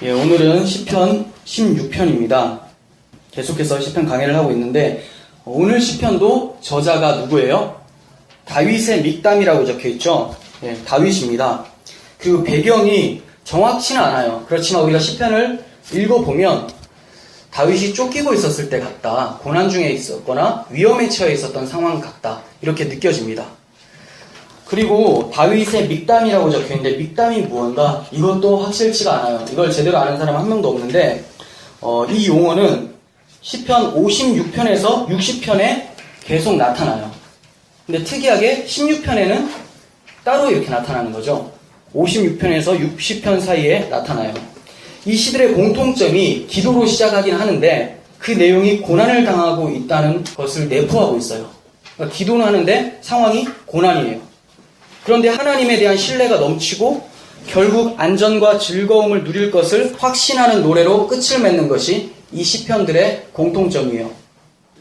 오늘은 시편 16편입니다. 계속해서 시편 강해를 하고 있는데 오늘 시편도 저자가 누구예요? 다윗의 믹담이라고 적혀있죠. 다윗입니다. 그 배경이 정확치는 않아요. 그렇지만 우리가 시편을 읽어보면 다윗이 쫓기고 있었을 때 같다, 고난 중에 있었거나 위험에 처해 있었던 상황 같다, 이렇게 느껴집니다. 그리고 다윗의 믹담이라고 적혀있는데 믹담이 무언가? 이것도 확실치가 않아요. 이걸 제대로 아는 사람 한 명도 없는데 이 용어는 시편 56편에서 60편에 계속 나타나요. 근데 특이하게 16편에는 따로 이렇게 나타나는 거죠. 56편에서 60편 사이에 나타나요. 이 시들의 공통점이 기도로 시작하긴 하는데 그 내용이 고난을 당하고 있다는 것을 내포하고 있어요. 그러니까 기도는 하는데 상황이 고난이에요. 그런데 하나님에 대한 신뢰가 넘치고 결국 안전과 즐거움을 누릴 것을 확신하는 노래로 끝을 맺는 것이 이 시편들의 공통점이에요.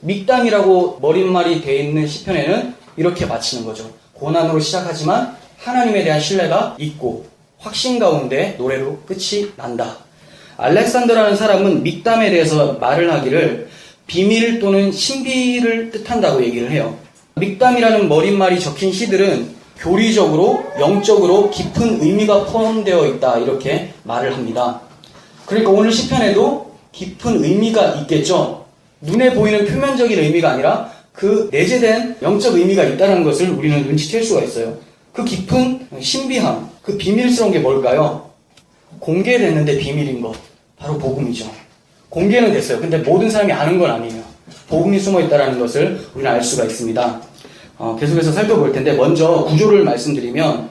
믹담이라고 머릿말이 되어 있는 시편에는 이렇게 마치는 거죠. 고난으로 시작하지만 하나님에 대한 신뢰가 있고 확신 가운데 노래로 끝이 난다. 알렉산더라는 사람은 믹담에 대해서 말을 하기를 비밀 또는 신비를 뜻한다고 얘기를 해요. 믹담이라는 머릿말이 적힌 시들은 교리적으로, 영적으로 깊은 의미가 포함되어 있다, 이렇게 말을 합니다. 그러니까 오늘 시편에도 깊은 의미가 있겠죠. 눈에 보이는 표면적인 의미가 아니라 그 내재된 영적 의미가 있다는 것을 우리는 눈치챌 수가 있어요. 그 깊은 신비함, 그 비밀스러운 게 뭘까요? 공개됐는데 비밀인 것, 바로 복음이죠. 공개는 됐어요. 근데 모든 사람이 아는 건 아니에요. 복음이 숨어 있다는 것을 우리는 알 수가 있습니다. 계속해서 살펴볼 텐데 먼저 구조를 말씀드리면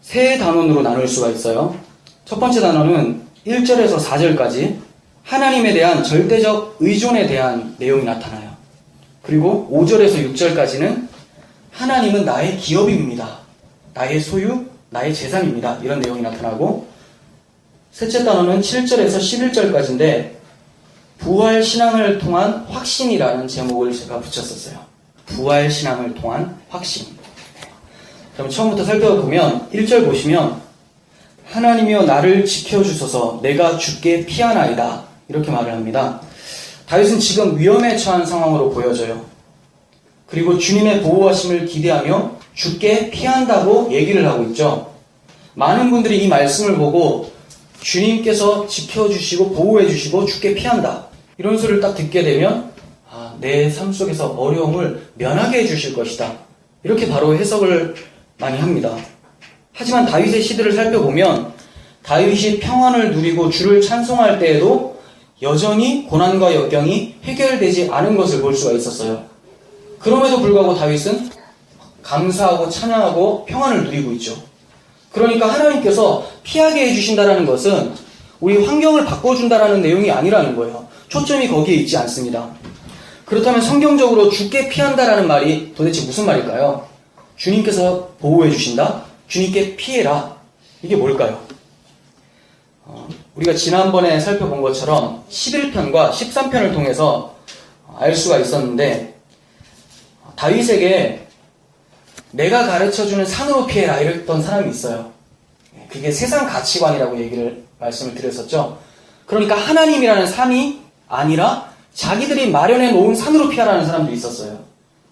세 단원으로 나눌 수가 있어요. 첫 번째 단원은 1절에서 4절까지 하나님에 대한 절대적 의존에 대한 내용이 나타나요. 그리고 5절에서 6절까지는 하나님은 나의 기업입니다, 나의 소유, 나의 재산입니다, 이런 내용이 나타나고, 셋째 단원은 7절에서 11절까지인데 부활신앙을 통한 확신이라는 제목을 제가 붙였었어요. 부활신앙을 통한 확신. 그럼 처음부터 살펴보면 1절 보시면 하나님이여 나를 지켜주소서 내가 주께 피하나이다, 이렇게 말을 합니다. 다윗은 지금 위험에 처한 상황으로 보여져요. 그리고 주님의 보호하심을 기대하며 주께 피한다고 얘기를 하고 있죠. 많은 분들이 이 말씀을 보고 주님께서 지켜주시고 보호해주시고 주께 피한다, 이런 소리를 딱 듣게 되면 내 삶 속에서 어려움을 면하게 해주실 것이다, 이렇게 바로 해석을 많이 합니다. 하지만 다윗의 시들을 살펴보면 다윗이 평안을 누리고 주를 찬송할 때에도 여전히 고난과 역경이 해결되지 않은 것을 볼 수가 있었어요. 그럼에도 불구하고 다윗은 감사하고 찬양하고 평안을 누리고 있죠. 그러니까 하나님께서 피하게 해주신다는 것은 우리 환경을 바꿔준다는 내용이 아니라는 거예요. 초점이 거기에 있지 않습니다. 그렇다면 성경적으로 주께 피한다라는 말이 도대체 무슨 말일까요? 주님께서 보호해 주신다? 주님께 피해라. 이게 뭘까요? 우리가 지난번에 살펴본 것처럼 11편과 13편을 통해서 알 수가 있었는데 다윗에게 내가 가르쳐주는 산으로 피해라, 이랬던 사람이 있어요. 그게 세상 가치관이라고 말씀을 드렸었죠. 그러니까 하나님이라는 산이 아니라 자기들이 마련해 놓은 산으로 피하라는 사람들이 있었어요.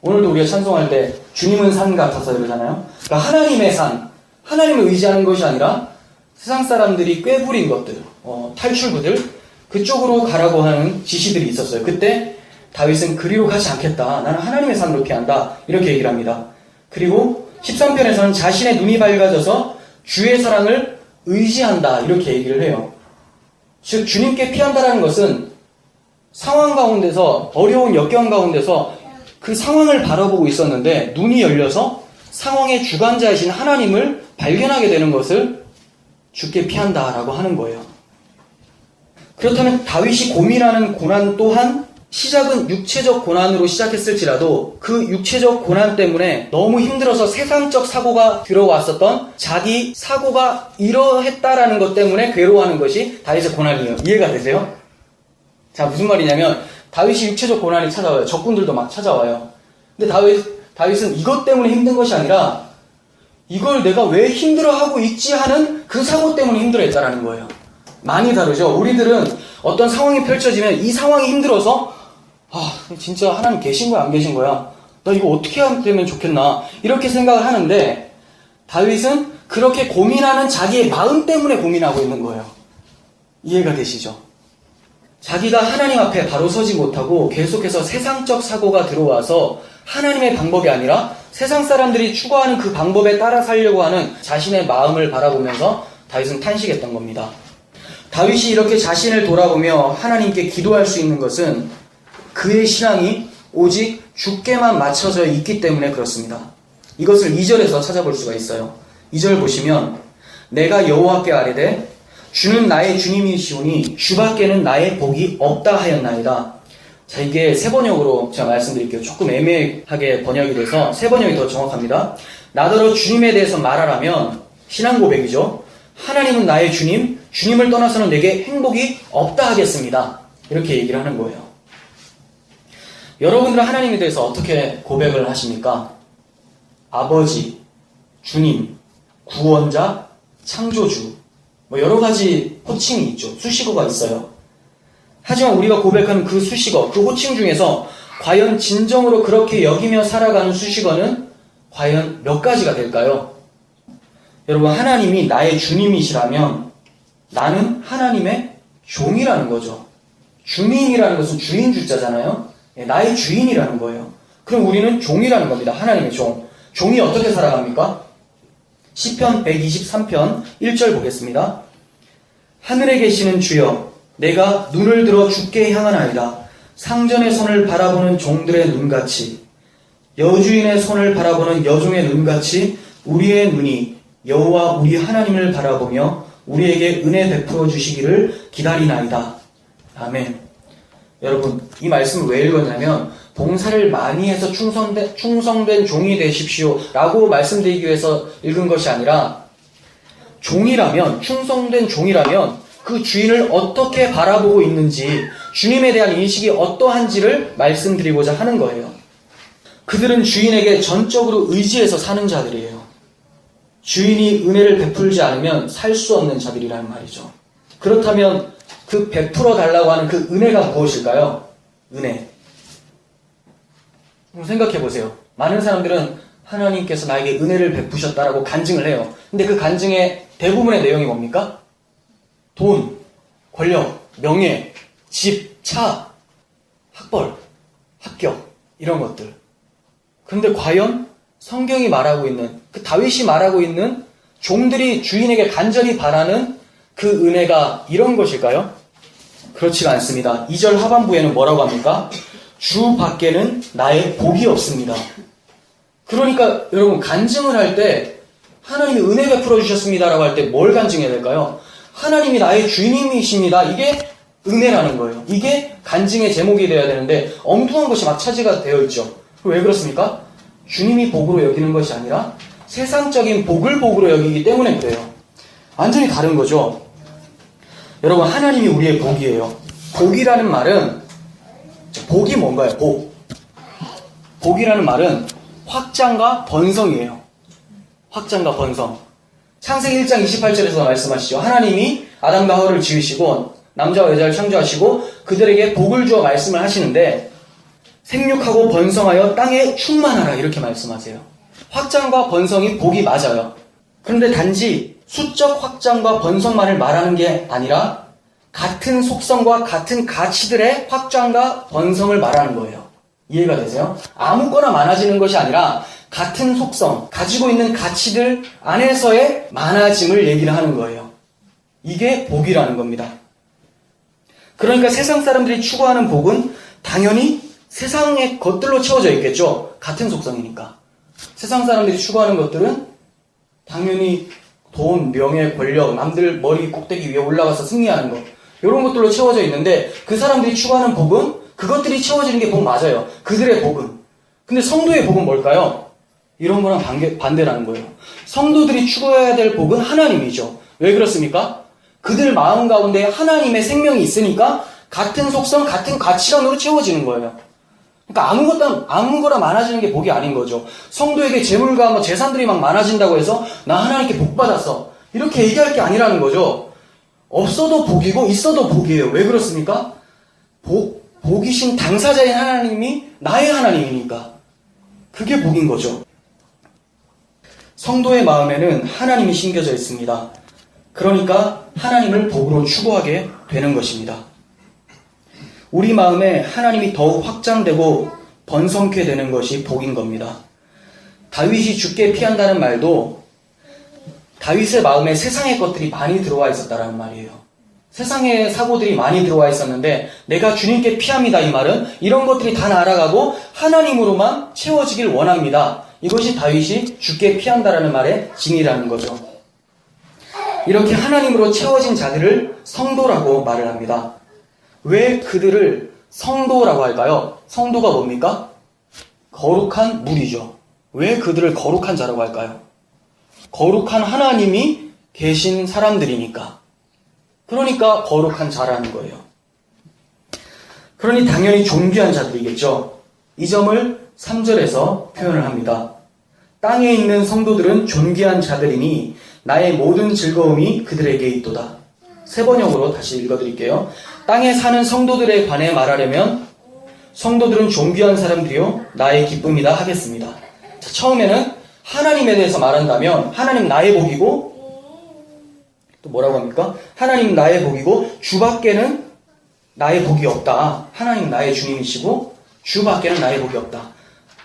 오늘도 우리가 찬송할 때 주님은 산 같아서 이러잖아요. 그러니까 하나님의 산, 하나님을 의지하는 것이 아니라 세상 사람들이 꾀부린 것들, 탈출구들, 그쪽으로 가라고 하는 지시들이 있었어요. 그때 다윗은 그리로 가지 않겠다, 나는 하나님의 산으로 피한다, 이렇게 얘기를 합니다. 그리고 13편에서는 자신의 눈이 밝아져서 주의 사랑을 의지한다, 이렇게 얘기를 해요. 즉 주님께 피한다라는 것은 상황 가운데서, 어려운 역경 가운데서 그 상황을 바라보고 있었는데 눈이 열려서 상황의 주관자이신 하나님을 발견하게 되는 것을 주께 피한다라고 하는 거예요. 그렇다면 다윗이 고민하는 고난 또한 시작은 육체적 고난으로 시작했을지라도 그 육체적 고난 때문에 너무 힘들어서 세상적 사고가 들어왔었던 자기 사고가 이러했다라는 것 때문에 괴로워하는 것이 다윗의 고난이에요. 이해가 되세요? 자, 무슨 말이냐면 다윗이 육체적 고난이 찾아와요. 적군들도 막 찾아와요. 근데 다윗은 이것 때문에 힘든 것이 아니라 이걸 내가 왜 힘들어하고 있지 하는 그 사고 때문에 힘들어했다라는 거예요. 많이 다르죠. 우리들은 어떤 상황이 펼쳐지면 이 상황이 힘들어서 진짜 하나님 계신 거야 안 계신 거야? 나 이거 어떻게 하면 좋겠나? 이렇게 생각을 하는데 다윗은 그렇게 고민하는 자기의 마음 때문에 고민하고 있는 거예요. 이해가 되시죠? 자기가 하나님 앞에 바로 서지 못하고 계속해서 세상적 사고가 들어와서 하나님의 방법이 아니라 세상 사람들이 추구하는 그 방법에 따라 살려고 하는 자신의 마음을 바라보면서 다윗은 탄식했던 겁니다. 다윗이 이렇게 자신을 돌아보며 하나님께 기도할 수 있는 것은 그의 신앙이 오직 주께만 맞춰져 있기 때문에 그렇습니다. 이것을 2절에서 찾아볼 수가 있어요. 2절 보시면 내가 여호와께 아뢰되 주는 나의 주님이시오니 주밖에는 나의 복이 없다 하였나이다. 자, 이게 세 번역으로 제가 말씀드릴게요. 조금 애매하게 번역이 돼서 세 번역이 더 정확합니다. 나더러 주님에 대해서 말하라면 신앙 고백이죠. 하나님은 나의 주님, 주님을 떠나서는 내게 행복이 없다 하겠습니다. 이렇게 얘기를 하는 거예요. 여러분들은 하나님에 대해서 어떻게 고백을 하십니까? 아버지, 주님, 구원자, 창조주, 여러 가지 호칭이 있죠. 수식어가 있어요. 하지만 우리가 고백하는 그 수식어, 그 호칭 중에서 과연 진정으로 그렇게 여기며 살아가는 수식어는 과연 몇 가지가 될까요? 여러분, 하나님이 나의 주님이시라면 나는 하나님의 종이라는 거죠. 주님이라는 것은 주인 주자잖아요. 나의 주인이라는 거예요. 그럼 우리는 종이라는 겁니다. 하나님의 종. 종이 어떻게 살아갑니까? 시편 123편 1절 보겠습니다. 하늘에 계시는 주여, 내가 눈을 들어 주께 향하나이다. 상전의 손을 바라보는 종들의 눈같이, 여주인의 손을 바라보는 여종의 눈같이 우리의 눈이 여호와 우리 하나님을 바라보며 우리에게 은혜 베풀어 주시기를 기다리나이다. 아멘. 여러분, 이 말씀을 왜 읽었냐면 봉사를 많이 해서 충성된 종이 되십시오 라고 말씀드리기 위해서 읽은 것이 아니라, 종이라면, 충성된 종이라면 그 주인을 어떻게 바라보고 있는지, 주님에 대한 인식이 어떠한지를 말씀드리고자 하는 거예요. 그들은 주인에게 전적으로 의지해서 사는 자들이에요. 주인이 은혜를 베풀지 않으면 살 수 없는 자들이라는 말이죠. 그렇다면 그 베풀어 달라고 하는 그 은혜가 무엇일까요? 은혜. 생각해 보세요. 많은 사람들은 하나님께서 나에게 은혜를 베푸셨다라고 간증을 해요. 근데 그 간증의 대부분의 내용이 뭡니까? 돈, 권력, 명예, 집, 차, 학벌, 합격, 이런 것들. 그런데 과연 성경이 말하고 있는, 그 다윗이 말하고 있는 종들이 주인에게 간절히 바라는 그 은혜가 이런 것일까요? 그렇지가 않습니다. 2절 하반부에는 뭐라고 합니까? 주 밖에는 나의 복이 없습니다. 그러니까 여러분, 간증을 할 때 하나님이 은혜 베풀어 주셨습니다라고 할 때 뭘 간증해야 될까요? 하나님이 나의 주님이십니다. 이게 은혜라는 거예요. 이게 간증의 제목이 되어야 되는데 엉뚱한 것이 막 차지가 되어 있죠. 왜 그렇습니까? 주님이 복으로 여기는 것이 아니라 세상적인 복을 복으로 여기기 때문에 그래요. 완전히 다른 거죠. 여러분, 하나님이 우리의 복이에요. 복이라는 말은, 복이 뭔가요? 복이라는 말은 확장과 번성이에요. 확장과 번성. 창세기 1장 28절에서 말씀하시죠. 하나님이 아담과 하와를 지으시고 남자와 여자를 창조하시고 그들에게 복을 주어 말씀을 하시는데, 생육하고 번성하여 땅에 충만하라 이렇게 말씀하세요. 확장과 번성이 복이 맞아요. 그런데 단지 수적 확장과 번성만을 말하는 게 아니라 같은 속성과 같은 가치들의 확장과 번성을 말하는 거예요. 이해가 되세요? 아무거나 많아지는 것이 아니라 같은 속성, 가지고 있는 가치들 안에서의 많아짐을 얘기를 하는 거예요. 이게 복이라는 겁니다. 그러니까 세상 사람들이 추구하는 복은 당연히 세상의 것들로 채워져 있겠죠. 같은 속성이니까. 세상 사람들이 추구하는 것들은 당연히 돈, 명예, 권력, 남들 머리 꼭대기 위에 올라가서 승리하는 것, 이런 것들로 채워져 있는데 그 사람들이 추구하는 복은 그것들이 채워지는 게 복 맞아요. 그들의 복은. 근데 성도의 복은 뭘까요? 이런 거랑 반대라는 거예요. 성도들이 추구해야 될 복은 하나님이죠. 왜 그렇습니까? 그들 마음 가운데 하나님의 생명이 있으니까 같은 속성, 같은 가치관으로 채워지는 거예요. 그러니까 아무거나 많아지는 게 복이 아닌 거죠. 성도에게 재물과 재산들이 막 많아진다고 해서 나 하나님께 복 받았어, 이렇게 얘기할 게 아니라는 거죠. 없어도 복이고 있어도 복이에요. 왜 그렇습니까? 복이신 당사자인 하나님이 나의 하나님이니까. 그게 복인 거죠. 성도의 마음에는 하나님이 심겨져 있습니다. 그러니까 하나님을 복으로 추구하게 되는 것입니다. 우리 마음에 하나님이 더욱 확장되고 번성케 되는 것이 복인 겁니다. 다윗이 죽게 피한다는 말도 다윗의 마음에 세상의 것들이 많이 들어와 있었다는 말이에요. 세상의 사고들이 많이 들어와 있었는데 내가 주님께 피합니다. 이 말은 이런 것들이 다 날아가고 하나님으로만 채워지길 원합니다. 이것이 다윗이 죽게 피한다라는 말의 진이라는 거죠. 이렇게 하나님으로 채워진 자들을 성도라고 말을 합니다. 왜 그들을 성도라고 할까요? 성도가 뭡니까? 거룩한 물이죠. 왜 그들을 거룩한 자라고 할까요? 거룩한 하나님이 계신 사람들이니까. 그러니까 거룩한 자라는 거예요. 그러니 당연히 존귀한 자들이겠죠. 이 점을 3절에서 표현을 합니다. 땅에 있는 성도들은 존귀한 자들이니 나의 모든 즐거움이 그들에게 있도다. 세 번역으로 다시 읽어드릴게요. 땅에 사는 성도들에 관해 말하려면 성도들은 존귀한 사람들이요 나의 기쁨이다 하겠습니다. 자, 처음에는 하나님에 대해서 말한다면 하나님 나의 복이고 또 뭐라고 합니까? 하나님 나의 복이고 주밖에는 나의 복이 없다. 하나님 나의 주님이시고 주밖에는 나의 복이 없다.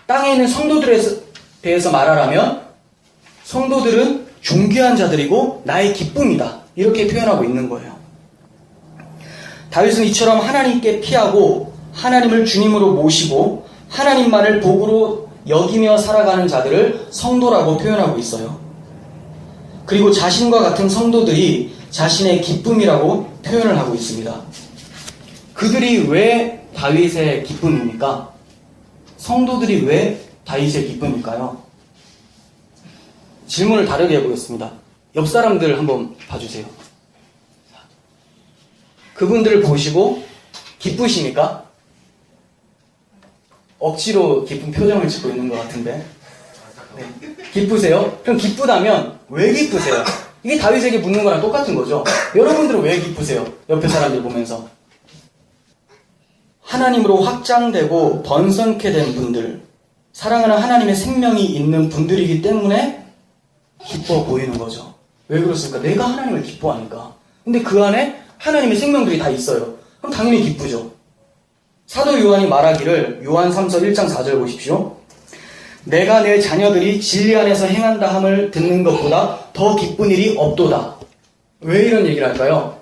땅에 있는 성도들에 대해서 말하라면 성도들은 존귀한 자들이고 나의 기쁨이다. 이렇게 표현하고 있는 거예요. 다윗은 이처럼 하나님께 피하고 하나님을 주님으로 모시고 하나님만을 복으로 여기며 살아가는 자들을 성도라고 표현하고 있어요. 그리고 자신과 같은 성도들이 자신의 기쁨이라고 표현을 하고 있습니다. 그들이 왜 다윗의 기쁨입니까? 성도들이 왜 다윗의 기쁨일까요? 질문을 다르게 해보겠습니다. 옆 사람들 한번 봐주세요. 그분들을 보시고 기쁘십니까? 억지로 기쁜 표정을 짓고 있는 것 같은데. 네. 기쁘세요? 그럼 기쁘다면 왜 기쁘세요? 이게 다윗에게 묻는 거랑 똑같은 거죠. 여러분들은 왜 기쁘세요? 옆에 사람들 보면서. 하나님으로 확장되고 번성케 된 분들, 사랑하는 하나님의 생명이 있는 분들이기 때문에 기뻐 보이는 거죠. 왜 그렇습니까? 내가 하나님을 기뻐하니까. 근데 그 안에 하나님의 생명들이 다 있어요. 그럼 당연히 기쁘죠. 사도 요한이 말하기를 요한 3서 1장 4절 보십시오. 내가 내 자녀들이 진리 안에서 행한다 함을 듣는 것보다 더 기쁜 일이 없도다. 왜 이런 얘기를 할까요?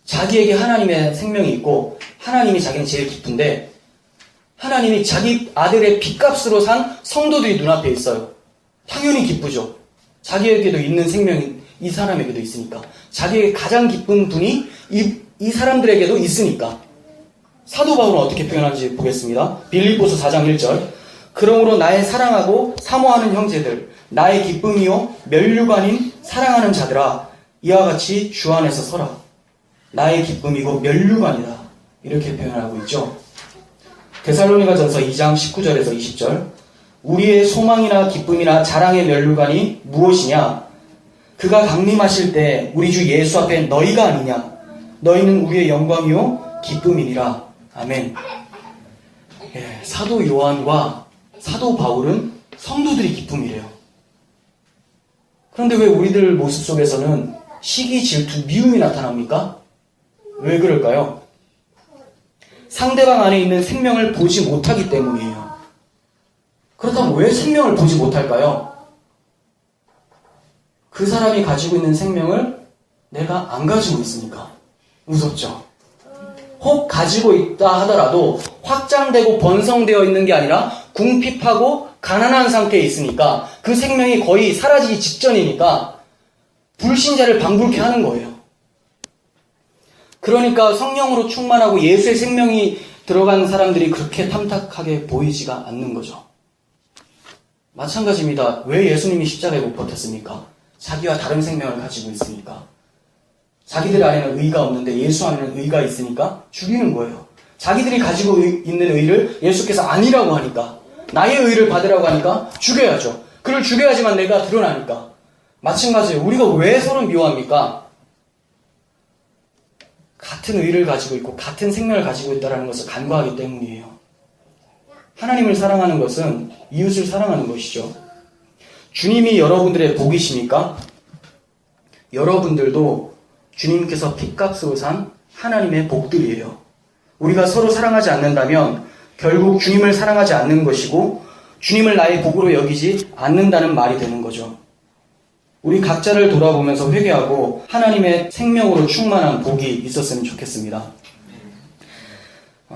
자기에게 하나님의 생명이 있고 하나님이 자기는 제일 기쁜데 하나님이 자기 아들의 핏값으로 산 성도들이 눈앞에 있어요. 당연히 기쁘죠. 자기에게도 있는 생명이 이 사람에게도 있으니까. 자기에게 가장 기쁜 분이 이 사람들에게도 있으니까. 사도 바울은 어떻게 표현하는지 보겠습니다. 빌립보서 4장 1절. 그러므로 나의 사랑하고 사모하는 형제들, 나의 기쁨이요 면류관인 사랑하는 자들아, 이와 같이 주 안에서 서라. 나의 기쁨이고 면류관이다. 이렇게 표현하고 있죠. 데살로니가전서 2장 19절에서 20절. 우리의 소망이나 기쁨이나 자랑의 면류관이 무엇이냐? 그가 강림하실 때 우리 주 예수 앞에 너희가 아니냐? 너희는 우리의 영광이요 기쁨이니라. 아멘. 예, 사도 요한과 사도 바울은 성도들이 기쁨이래요. 그런데 왜 우리들 모습 속에서는 시기, 질투, 미움이 나타납니까? 왜 그럴까요? 상대방 안에 있는 생명을 보지 못하기 때문이에요. 그렇다면 왜 생명을 보지 못할까요? 그 사람이 가지고 있는 생명을 내가 안 가지고 있으니까. 무섭죠? 혹 가지고 있다 하더라도 확장되고 번성되어 있는 게 아니라 궁핍하고 가난한 상태에 있으니까 그 생명이 거의 사라지기 직전이니까 불신자를 방불케 하는 거예요. 그러니까 성령으로 충만하고 예수의 생명이 들어간 사람들이 그렇게 탐탁하게 보이지가 않는 거죠. 마찬가지입니다. 왜 예수님이 십자가에 못 버텼습니까? 자기와 다른 생명을 가지고 있으니까. 자기들 안에는 의가 없는데 예수 안에는 의가 있으니까 죽이는 거예요. 자기들이 가지고 있는 의를 예수께서 아니라고 하니까, 나의 의를 받으라고 하니까 죽여야죠. 그를 죽여야지만 내가 드러나니까. 마찬가지예요. 우리가 왜 서로 미워합니까? 같은 의를 가지고 있고 같은 생명을 가지고 있다는 것을 간과하기 때문이에요. 하나님을 사랑하는 것은 이웃을 사랑하는 것이죠. 주님이 여러분들의 복이십니까? 여러분들도 주님께서 핏값으로 산 하나님의 복들이에요. 우리가 서로 사랑하지 않는다면 결국 주님을 사랑하지 않는 것이고 주님을 나의 복으로 여기지 않는다는 말이 되는 거죠. 우리 각자를 돌아보면서 회개하고 하나님의 생명으로 충만한 복이 있었으면 좋겠습니다.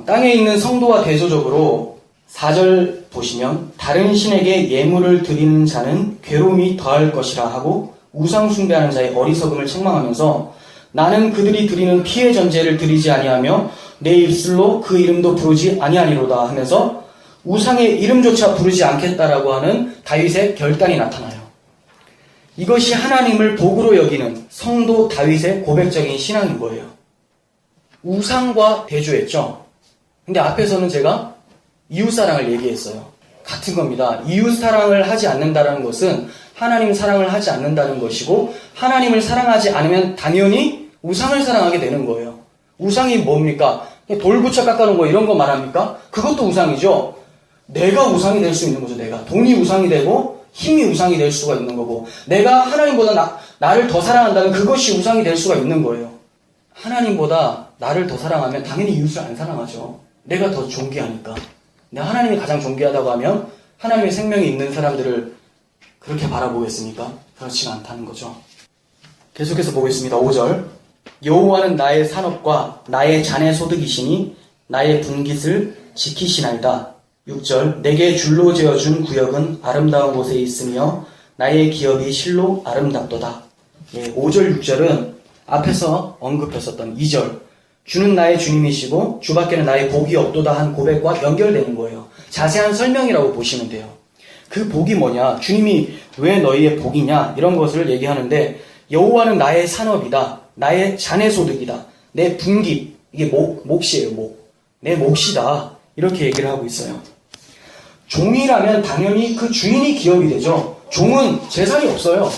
땅에 있는 성도와 대조적으로 4절 보시면 다른 신에게 예물을 드리는 자는 괴로움이 더할 것이라 하고 우상 숭배하는 자의 어리석음을 책망하면서 나는 그들이 드리는 피의 전제를 드리지 아니하며 내 입술로 그 이름도 부르지 아니하리로다 하면서 우상의 이름조차 부르지 않겠다라고 하는 다윗의 결단이 나타나요. 이것이 하나님을 복으로 여기는 성도 다윗의 고백적인 신앙인 거예요. 우상과 대조했죠. 근데 앞에서는 제가 이웃사랑을 얘기했어요. 같은 겁니다. 이웃사랑을 하지 않는다는 것은 하나님 사랑을 하지 않는다는 것이고 하나님을 사랑하지 않으면 당연히 우상을 사랑하게 되는 거예요. 우상이 뭡니까? 돌 붙여 깎아놓은 거 이런 거 말합니까? 그것도 우상이죠. 내가 우상이 될 수 있는 거죠. 내가. 돈이 우상이 되고 힘이 우상이 될 수가 있는 거고 내가 하나님보다 나를 더 사랑한다면 그것이 우상이 될 수가 있는 거예요. 하나님보다 나를 더 사랑하면 당연히 이웃을 안 사랑하죠. 내가 더 존귀하니까. 내가 하나님이 가장 존귀하다고 하면 하나님의 생명이 있는 사람들을 그렇게 바라보겠습니까? 그렇지가 않다는 거죠. 계속해서 보겠습니다. 5절 여호와는 나의 산업과 나의 잔의 소득이시니 나의 분깃을 지키시나이다. 6절 내게 줄로 재어준 구역은 아름다운 곳에 있으며 나의 기업이 실로 아름답도다. 5절 6절은 앞에서 언급했었던 2절 주는 나의 주님이시고 주밖에는 나의 복이 없도다 한 고백과 연결되는 거예요. 자세한 설명이라고 보시면 돼요. 그 복이 뭐냐? 주님이 왜 너희의 복이냐? 이런 것을 얘기하는데 여호와는 나의 산업이다. 나의 잔의 소득이다. 내 분깃. 이게 몫이에요. 목. 내 몫이다. 이렇게 얘기를 하고 있어요. 종이라면 당연히 그 주인이 기업이 되죠. 종은 재산이 없어요.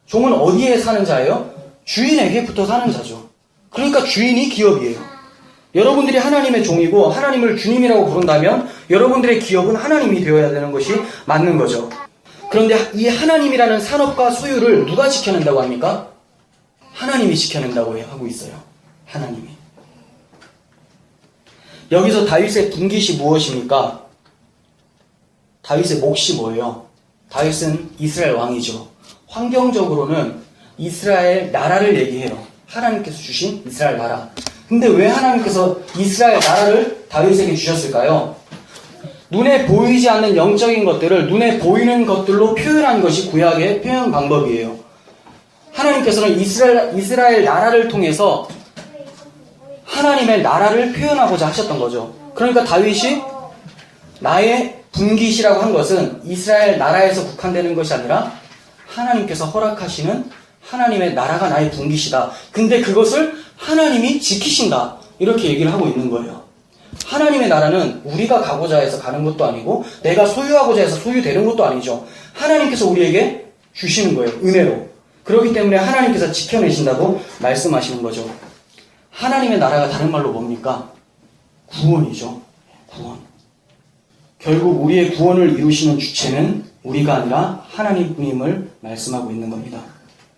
종은 어디에 사는 자예요? 주인에게부터 사는 자죠. 그러니까 주인이 기업이에요. 여러분들이 하나님의 종이고 하나님을 주님이라고 부른다면 여러분들의 기업은 하나님이 되어야 되는 것이 맞는 거죠. 그런데 이 하나님이라는 산업과 소유를 누가 지켜낸다고 합니까? 하나님이 지켜낸다고 하고 있어요. 하나님이. 여기서 다윗의 분깃이 무엇입니까? 다윗의 몫이 뭐예요? 다윗은 이스라엘 왕이죠. 환경적으로는 이스라엘 나라를 얘기해요. 하나님께서 주신 이스라엘 나라. 근데 왜 하나님께서 이스라엘 나라를 다윗에게 주셨을까요? 눈에 보이지 않는 영적인 것들을 눈에 보이는 것들로 표현한 것이 구약의 표현 방법이에요. 하나님께서는 이스라엘 나라를 통해서 하나님의 나라를 표현하고자 하셨던 거죠. 그러니까 다윗이 나의 분깃이라고 한 것은 이스라엘 나라에서 국한되는 것이 아니라 하나님께서 허락하시는 하나님의 나라가 나의 분깃이다. 근데 그것을 하나님이 지키신다. 이렇게 얘기를 하고 있는 거예요. 하나님의 나라는 우리가 가고자 해서 가는 것도 아니고 내가 소유하고자 해서 소유되는 것도 아니죠. 하나님께서 우리에게 주시는 거예요. 은혜로. 그렇기 때문에 하나님께서 지켜내신다고 말씀하시는 거죠. 하나님의 나라가 다른 말로 뭡니까? 구원이죠. 구원. 결국 우리의 구원을 이루시는 주체는 우리가 아니라 하나님임을 말씀하고 있는 겁니다.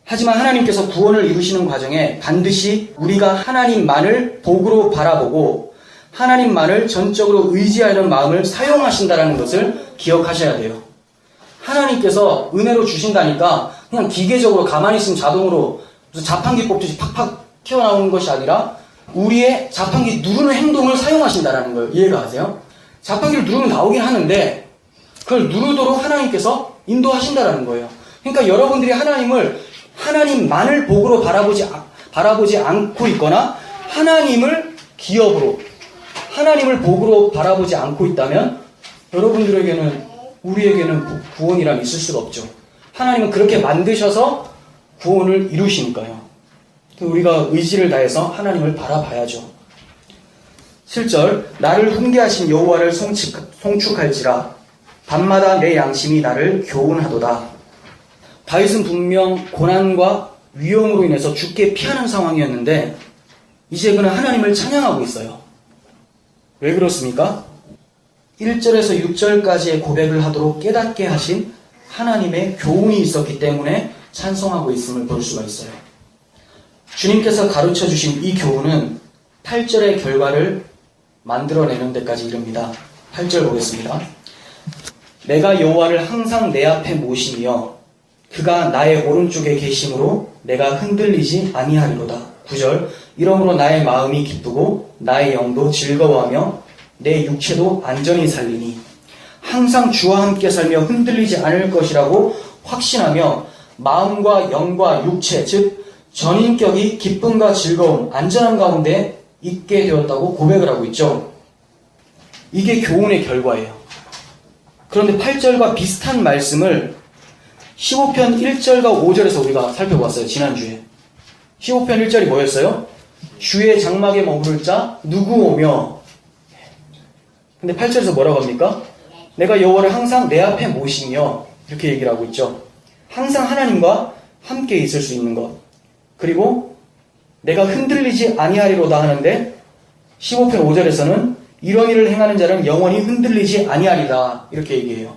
하지만 하나님께서 구원을 이루시는 과정에 반드시 우리가 하나님만을 복으로 바라보고 하나님만을 전적으로 의지하는 마음을 사용하신다는 것을 기억하셔야 돼요. 하나님께서 은혜로 주신다니까 그냥 기계적으로 가만히 있으면 자동으로 무슨 자판기 뽑듯이 팍팍 튀어나오는 것이 아니라 우리의 자판기 누르는 행동을 사용하신다는 거예요. 이해가 가세요? 자판기를 누르면 나오긴 하는데 그걸 누르도록 하나님께서 인도하신다는 거예요. 그러니까 여러분들이 하나님만을 복으로 바라보지 않고 있거나 하나님을 기업으로 하나님을 복으로 바라보지 않고 있다면 우리에게는 구원이란 있을 수가 없죠. 하나님은 그렇게 만드셔서 구원을 이루시니까요. 우리가 의지를 다해서 하나님을 바라봐야죠. 7절 나를 훈계하신 여호와를 송축할지라 밤마다 내 양심이 나를 교훈하도다. 다윗은 분명 고난과 위험으로 인해서 죽게 피하는 상황이었는데 이제 그는 하나님을 찬양하고 있어요. 왜 그렇습니까? 1절에서 6절까지의 고백을 하도록 깨닫게 하신 하나님의 교훈이 있었기 때문에 찬송하고 있음을 볼 수가 있어요. 주님께서 가르쳐 주신 이 교훈은 8절의 결과를 만들어내는 데까지 이릅니다. 8절 보겠습니다. 내가 여호와를 항상 내 앞에 모시며 그가 나의 오른쪽에 계심으로 내가 흔들리지 아니하리로다. 9절 이러므로 나의 마음이 기쁘고 나의 영도 즐거워하며 내 육체도 안전히 살리니 항상 주와 함께 살며 흔들리지 않을 것이라고 확신하며 마음과 영과 육체 즉 전인격이 기쁨과 즐거움, 안전함 가운데 있게 되었다고 고백을 하고 있죠. 이게 교훈의 결과예요. 그런데 8절과 비슷한 말씀을 15편 1절과 5절에서 우리가 살펴봤어요. 지난주에. 15편 1절이 뭐였어요? 주의 장막에 머무를 자 누구 오며. 근데 8절에서 뭐라고 합니까? 내가 여호와를 항상 내 앞에 모시며 이렇게 얘기를 하고 있죠. 항상 하나님과 함께 있을 수 있는 것. 그리고 내가 흔들리지 아니하리로다 하는데 15편 5절에서는 이런 일을 행하는 자는 영원히 흔들리지 아니하리다 이렇게 얘기해요.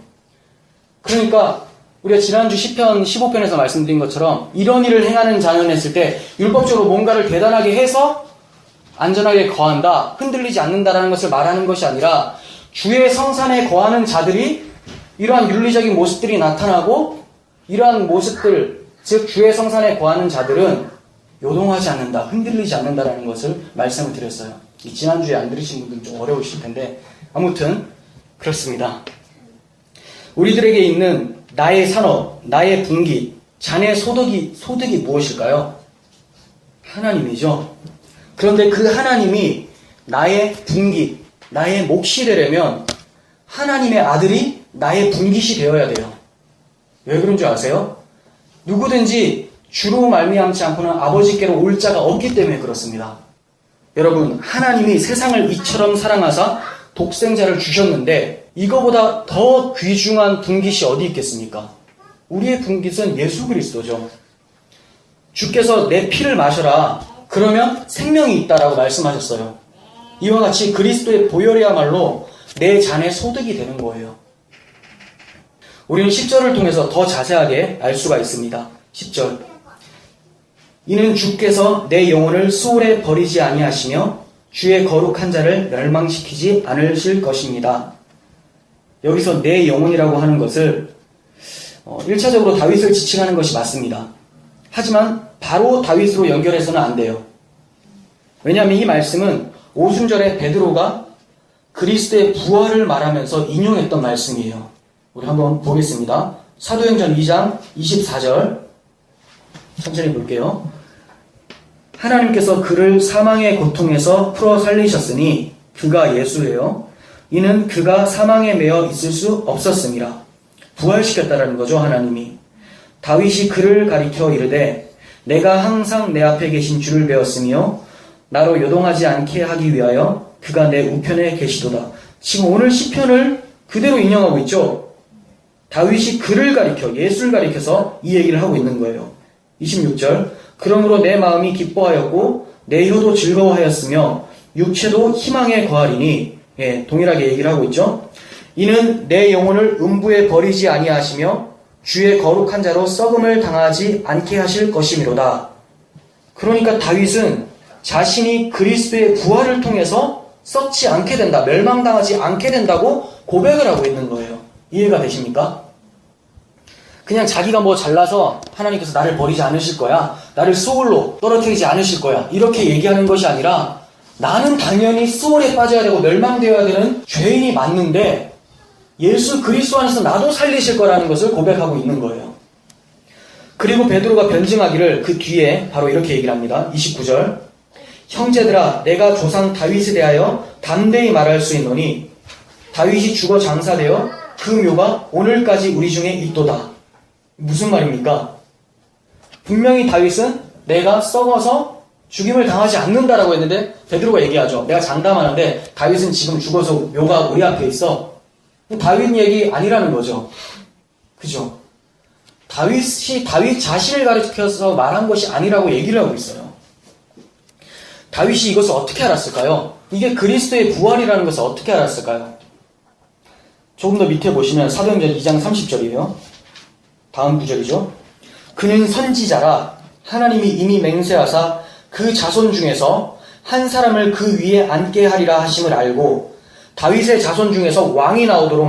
그러니까 우리가 지난주 시편 15편에서 말씀드린 것처럼 이런 일을 행하는 자는 했을 때 율법적으로 뭔가를 대단하게 해서 안전하게 거한다, 흔들리지 않는다라는 것을 말하는 것이 아니라 주의 성산에 거하는 자들이 이러한 윤리적인 모습들이 나타나고 이러한 모습들, 즉 주의 성산에 거하는 자들은 요동하지 않는다, 흔들리지 않는다라는 것을 말씀을 드렸어요. 지난주에 안 들으신 분들은 좀 어려우실 텐데 아무튼 그렇습니다. 우리들에게 있는 나의 산업, 나의 분기, 자네 소득이 무엇일까요? 하나님이죠. 그런데 그 하나님이 나의 분기, 나의 몫이 되려면 하나님의 아들이 나의 분깃이 되어야 돼요. 왜 그런 줄 아세요? 누구든지 주로 말미암지 않고는 아버지께로 올 자가 없기 때문에 그렇습니다. 여러분, 하나님이 세상을 이처럼 사랑하사 독생자를 주셨는데 이거보다 더 귀중한 분깃이 어디 있겠습니까? 우리의 분깃은 예수 그리스도죠. 주께서 내 피를 마셔라. 그러면 생명이 있다라고 말씀하셨어요. 이와 같이 그리스도의 보혈이야말로 내 잔의 소득이 되는 거예요. 우리는 10절을 통해서 더 자세하게 알 수가 있습니다. 10절 이는 주께서 내 영혼을 수월에 버리지 아니하시며 주의 거룩한 자를 멸망시키지 않으실 것입니다. 여기서 내 영혼이라고 하는 것을 1차적으로 다윗을 지칭하는 것이 맞습니다. 하지만 바로 다윗으로 연결해서는 안 돼요. 왜냐하면 이 말씀은 오순절에 베드로가 그리스도의 부활을 말하면서 인용했던 말씀이에요. 우리 한번 보겠습니다. 사도행전 2장 24절 천천히 볼게요. 하나님께서 그를 사망의 고통에서 풀어 살리셨으니 그가 예수예요. 이는 그가 사망에 매여 있을 수 없었습니다. 부활시켰다라는 거죠. 하나님이. 다윗이 그를 가리켜 이르되 내가 항상 내 앞에 계신 주를 배웠으며 나로 요동하지 않게 하기 위하여 그가 내 우편에 계시도다. 지금 오늘 시편을 그대로 인용하고 있죠. 다윗이 그를 가리켜 예수를 가리켜서 이 얘기를 하고 있는 거예요. 26절 그러므로 내 마음이 기뻐하였고 내 혀도 즐거워하였으며 육체도 희망에 거하리니 동일하게 얘기를 하고 있죠. 이는 내 영혼을 음부에 버리지 아니하시며 주의 거룩한 자로 썩음을 당하지 않게 하실 것이미로다. 그러니까 다윗은 자신이 그리스도의 부활을 통해서 썩지 않게 된다, 멸망당하지 않게 된다고 고백을 하고 있는 거예요. 이해가 되십니까? 그냥 자기가 뭐 잘나서 하나님께서 나를 버리지 않으실 거야, 나를 수월로 떨어뜨리지 않으실 거야, 이렇게 얘기하는 것이 아니라 나는 당연히 수월에 빠져야 되고 멸망되어야 되는 죄인이 맞는데 예수 그리스도 안에서 나도 살리실 거라는 것을 고백하고 있는 거예요. 그리고 베드로가 변증하기를 그 뒤에 바로 이렇게 얘기를 합니다. 29절 형제들아 내가 조상 다윗에 대하여 담대히 말할 수 있노니 다윗이 죽어 장사되어 그 묘가 오늘까지 우리 중에 있도다. 무슨 말입니까? 분명히 다윗은 내가 썩어서 죽임을 당하지 않는다라고 했는데 베드로가 얘기하죠. 내가 장담하는데 다윗은 지금 죽어서 묘가 우리 앞에 있어. 다윗 얘기 아니라는 거죠. 그죠? 다윗이 다윗 자신을 가리켜서 말한 것이 아니라고 얘기를 하고 있어요. 다윗이 이것을 어떻게 알았을까요? 이게 그리스도의 부활이라는 것을 어떻게 알았을까요? 조금 더 밑에 보시면 사도행전 2장 30절이에요. 다음 구절이죠. 그는 선지자라 하나님이 이미 맹세하사 그 자손 중에서 한 사람을 그 위에 앉게 하리라 하심을 알고 다윗의 자손 중에서 왕이 나오도록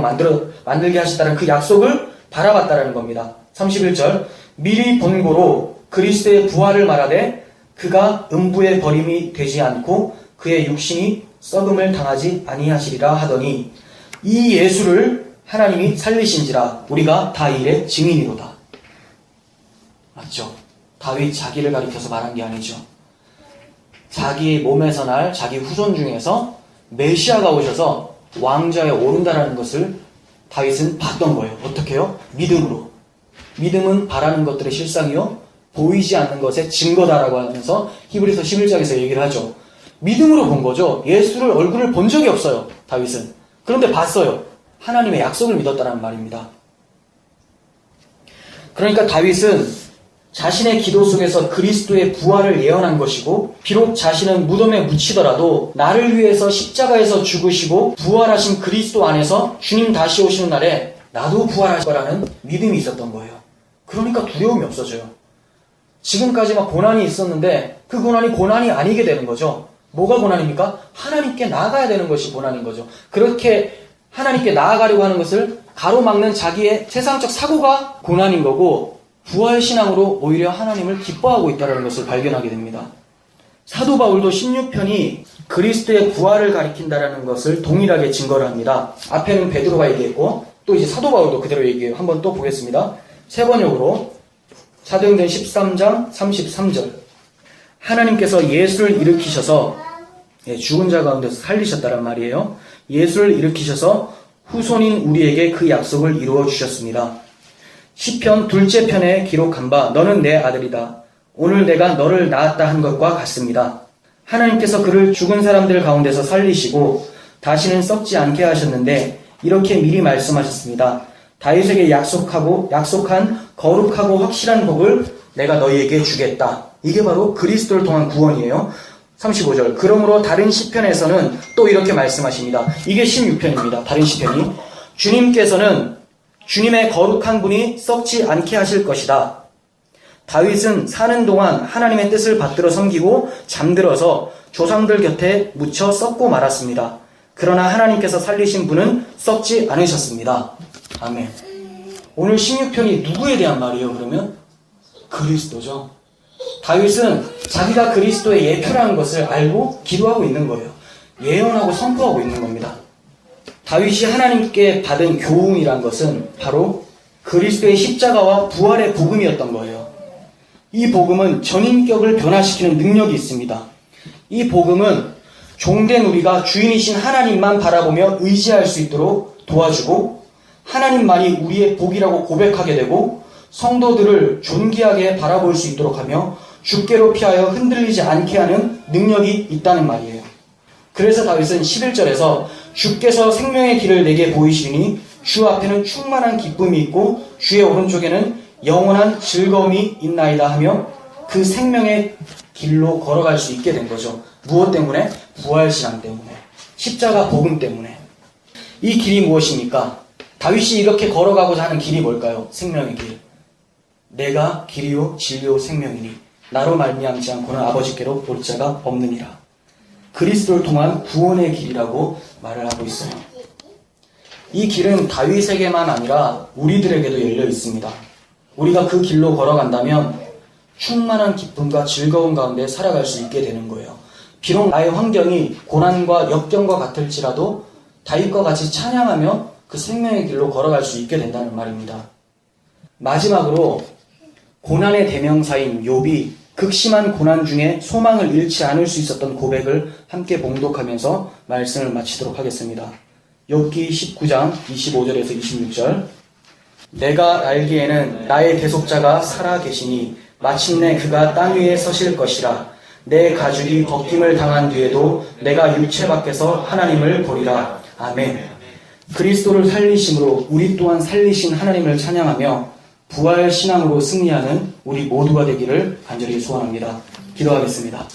만들게 하셨다는 그 약속을 바라봤다라는 겁니다. 31절 미리 본고로 그리스도의 부활을 말하되 그가 음부의 버림이 되지 않고 그의 육신이 썩음을 당하지 아니하시리라 하더니 이 예수를 하나님이 살리신지라 우리가 다 일의 증인이로다. 맞죠? 다윗 자기를 가리켜서 말한 게 아니죠. 자기 몸에서 날 자기 후손 중에서 메시아가 오셔서 왕좌에 오른다라는 것을 다윗은 봤던 거예요. 어떻게 해요? 믿음으로. 믿음은 바라는 것들의 실상이요 보이지 않는 것의 증거다라고 하면서 히브리서 11장에서 얘기를 하죠. 믿음으로 본 거죠. 예수를 얼굴을 본 적이 없어요. 다윗은. 그런데 봤어요. 하나님의 약속을 믿었다는 말입니다. 그러니까 다윗은 자신의 기도 속에서 그리스도의 부활을 예언한 것이고 비록 자신은 무덤에 묻히더라도 나를 위해서 십자가에서 죽으시고 부활하신 그리스도 안에서 주님 다시 오시는 날에 나도 부활할 거라는 믿음이 있었던 거예요. 그러니까 두려움이 없어져요. 지금까지 막 고난이 있었는데 그 고난이 아니게 되는 거죠. 뭐가 고난입니까? 하나님께 나아가야 되는 것이 고난인 거죠. 그렇게 하나님께 나아가려고 하는 것을 가로막는 자기의 세상적 사고가 고난인 거고 부활신앙으로 오히려 하나님을 기뻐하고 있다는 것을 발견하게 됩니다. 사도 바울도 16편이 그리스도의 부활을 가리킨다는 것을 동일하게 증거를 합니다. 앞에는 베드로가 얘기했고 또 이제 사도 바울도 그대로 얘기해요. 한번 또 보겠습니다. 세 번역으로 사도행전 13장 33절 하나님께서 예수를 일으키셔서 죽은 자 가운데서 살리셨다란 말이에요. 예수를 일으키셔서 후손인 우리에게 그 약속을 이루어 주셨습니다. 시편 둘째 편에 기록한 바 너는 내 아들이다. 오늘 내가 너를 낳았다 한 것과 같습니다. 하나님께서 그를 죽은 사람들 가운데서 살리시고 다시는 썩지 않게 하셨는데 이렇게 미리 말씀하셨습니다. 다윗에게 약속한 거룩하고 확실한 복을 내가 너희에게 주겠다. 이게 바로 그리스도를 통한 구원이에요. 35절 그러므로 다른 시편에서는 또 이렇게 말씀하십니다. 이게 16편입니다. 다른 시편이 주님께서는 주님의 거룩한 분이 썩지 않게 하실 것이다. 다윗은 사는 동안 하나님의 뜻을 받들어 섬기고 잠들어서 조상들 곁에 묻혀 썩고 말았습니다. 그러나 하나님께서 살리신 분은 썩지 않으셨습니다. 아멘. 오늘 16편이 누구에 대한 말이에요? 그러면 그리스도죠. 다윗은 자기가 그리스도의 예표라는 것을 알고 기도하고 있는 거예요. 예언하고 선포하고 있는 겁니다. 다윗이 하나님께 받은 교훈이란 것은 바로 그리스도의 십자가와 부활의 복음이었던 거예요. 이 복음은 전인격을 변화시키는 능력이 있습니다. 이 복음은 종된 우리가 주인이신 하나님만 바라보며 의지할 수 있도록 도와주고 하나님만이 우리의 복이라고 고백하게 되고 성도들을 존귀하게 바라볼 수 있도록 하며 주께로 피하여 흔들리지 않게 하는 능력이 있다는 말이에요. 그래서 다윗은 11절에서 주께서 생명의 길을 내게 보이시니 주 앞에는 충만한 기쁨이 있고 주의 오른쪽에는 영원한 즐거움이 있나이다 하며 그 생명의 길로 걸어갈 수 있게 된 거죠. 무엇 때문에? 부활신앙 때문에. 십자가 복음 때문에. 이 길이 무엇입니까? 다윗이 이렇게 걸어가고자 하는 길이 뭘까요? 생명의 길. 내가 길이요 진리요 생명이니 나로 말미암지 않고는 아버지께로 올 자가 없느니라. 그리스도를 통한 구원의 길이라고 말을 하고 있어요. 이 길은 다윗에게만 아니라 우리들에게도 열려 있습니다. 우리가 그 길로 걸어간다면 충만한 기쁨과 즐거움 가운데 살아갈 수 있게 되는 거예요. 비록 나의 환경이 고난과 역경과 같을지라도 다윗과 같이 찬양하며 그 생명의 길로 걸어갈 수 있게 된다는 말입니다. 마지막으로 고난의 대명사인 욥이 극심한 고난 중에 소망을 잃지 않을 수 있었던 고백을 함께 봉독하면서 말씀을 마치도록 하겠습니다. 욥기 19장 25절에서 26절 내가 알기에는 나의 대속자가 살아 계시니 마침내 그가 땅 위에 서실 것이라. 내 가죽이 벗김을 당한 뒤에도 내가 육체 밖에서 하나님을 보리라. 아멘. 그리스도를 살리심으로 우리 또한 살리신 하나님을 찬양하며 부활 신앙으로 승리하는 우리 모두가 되기를 간절히 소원합니다. 기도하겠습니다.